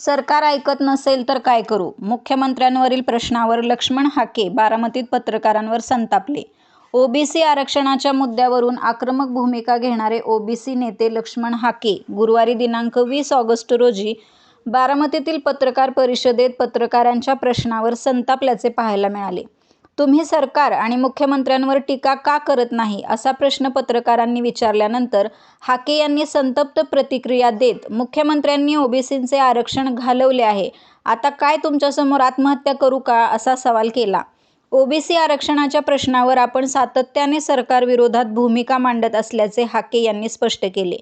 सरकार ऐकत नसेल तर काय करू? मुख्यमंत्र्यांवरील प्रश्नावर लक्ष्मण हाके बारामतीत पत्रकारांवर संतापले. ओबीसी आरक्षणाच्या मुद्द्यावरून आक्रमक भूमिका घेणारे ओबीसी नेते लक्ष्मण हाके गुरुवारी दिनांक 20 ऑगस्ट रोजी बारामतीतील पत्रकार परिषदेत पत्रकारांच्या प्रश्नावर संतापल्याचे पाहायला मिळाले. तुम्ही सरकार आणि मुख्यमंत्र्यांवर टीका का करत नाही, असा प्रश्न पत्रकारांनी विचारल्यानंतर हाके यांनी संतप्त प्रतिक्रिया देत, मुख्यमंत्र्यांनी ओबीसींचे आरक्षण घालवले आहे, आता काय तुमच्यासमोर आत्महत्या करू का, असा सवाल केला. ओबीसी आरक्षणाच्या प्रश्नावर आपण सातत्याने सरकारविरोधात भूमिका मांडत असल्याचे हाके यांनी स्पष्ट केले.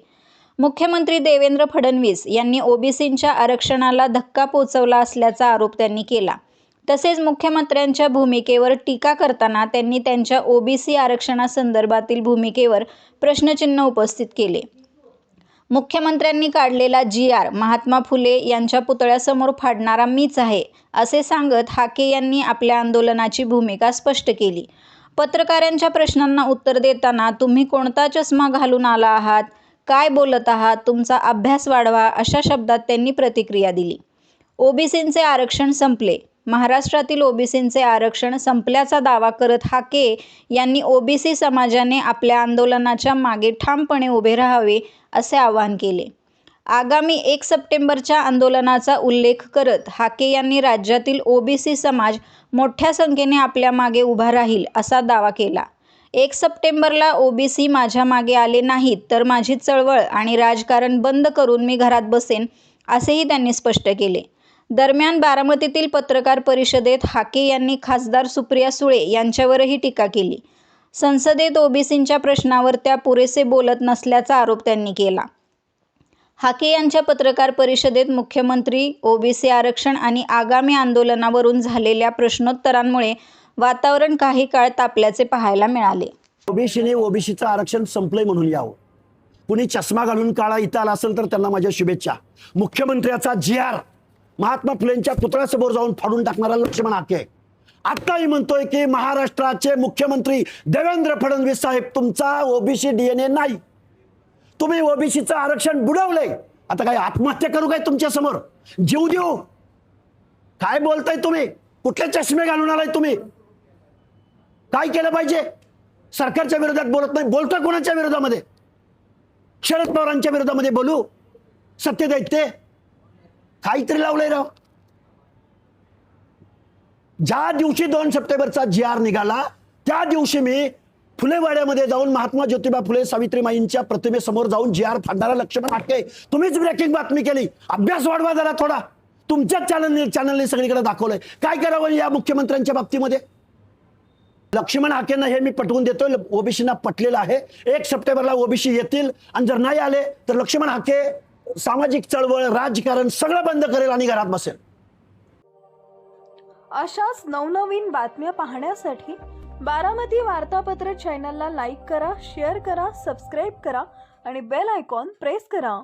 मुख्यमंत्री देवेंद्र फडणवीस यांनी ओबीसींच्या आरक्षणाला धक्का पोचवला असल्याचा आरोप त्यांनी केला. तसेच मुख्यमंत्र्यांच्या भूमिकेवर टीका करताना त्यांनी त्यांच्या ओबीसी आरक्षणासंदर्भातील भूमिकेवर प्रश्नचिन्ह उपस्थित केले. मुख्यमंत्र्यांनी काढलेला जी.आर. महात्मा फुले यांच्या पुतळ्यासमोर फाडणारा मीच आहे, असे सांगत हाके यांनी आपल्या आंदोलनाची भूमिका स्पष्ट केली. पत्रकारांच्या प्रश्नांना उत्तर देताना तुम्ही कोणता चष्मा घालून आला आहात, काय बोलत आहात, तुमचा अभ्यास वाढवा, अशा शब्दात त्यांनी प्रतिक्रिया दिली. ओबीसींचे आरक्षण संपले. महाराष्ट्रातील ओबीसींचे आरक्षण संपल्याचा दावा करत हाके यांनी ओबीसी समाजाने आपल्या आंदोलनाच्या मागे ठामपणे उभे राहावे, असे आवाहन केले. आगामी 1 सप्टेंबरच्या आंदोलनाचा उल्लेख करत हाके यांनी राज्यातील ओबीसी समाज मोठ्या संख्येने आपल्या मागे उभा राहील, असा दावा केला. 1 सप्टेंबरला ओबीसी माझ्या मागे आले नाहीत तर माझी चळवळ आणि राजकारण बंद करून मी घरात बसेन, असेही त्यांनी स्पष्ट केले. दरम्यान बारामतीतील पत्रकार परिषदेत हाके यांनी खासदार सुप्रिया सुळे यांच्यावरही टीका केली. संसदेत ओबीसींच्या प्रश्नावर त्या पुरेसे बोलत नसल्याचा आरोप त्यांनी केला. हाके यांच्या पत्रकार परिषदेत मुख्यमंत्री, ओबीसी आरक्षण आणि आगामी आंदोलनावरून झालेल्या प्रश्नोत्तरांमुळे वातावरण काही काळ तापल्याचे पाहायला मिळाले. ओबीसीने ओबीसीचं आरक्षण संपलंय म्हणून यावं. कुणी चष्मा घालून काळा इथं आला असेल तर त्यांना माझ्या शुभेच्छा. मुख्यमंत्र्याचा जी.आर. महात्मा फुलेंच्या पुतळ्यासमोर जाऊन फाडून टाकणारा लक्ष्मण हाके आताही म्हणतोय की महाराष्ट्राचे मुख्यमंत्री देवेंद्र फडणवीस साहेब, तुमचा ओबीसी डीएनए नाही, तुम्ही ओबीसीचं आरक्षण बुडवलंय, आता काय आत्महत्या करू काय तुमच्या समोर, जीव देऊ, काय बोलताय तुम्ही, कुठले चष्मे घालून आलाय तुम्ही, काय केलं पाहिजे? सरकारच्या विरोधात बोलत नाही, बोलतोय कोणाच्या विरोधामध्ये? शरद पवारांच्या विरोधामध्ये बोलू? सत्यदैत्य काहीतरी लावलंय राव. ज्या दिवशी 2 सप्टेंबरचा जी.आर. निघाला त्या दिवशी मी फुलेवाड्यामध्ये जाऊन महात्मा ज्योतिबा फुले सावित्रीमाईंच्या प्रतिमेसमोर जाऊन जी.आर. फाडणारा लक्ष्मण हाके, तुम्हीच ब्रेकिंग बातमी केली. अभ्यास वाढवा जरा थोडा. तुमच्याच चॅनलने सगळीकडे दाखवलंय. काय करावं या मुख्यमंत्र्यांच्या बाबतीमध्ये? लक्ष्मण हाकेंना हे मी पटवून देतोय, ओबीसीना पटलेलं आहे. 1 सप्टेंबरला ओबीसी येतील आणि जर नाही आले तर लक्ष्मण हाके सामाजिक चळवळ, राजकारण सगळं बंद करेल आणि घरात बसेल. अशाच नवनवीन बातम्या पाहण्यासाठी बारामती वार्तापत्र चॅनलला लाईक करा, शेअर करा, सबस्क्राईब करा आणि बेल आयकॉन प्रेस करा.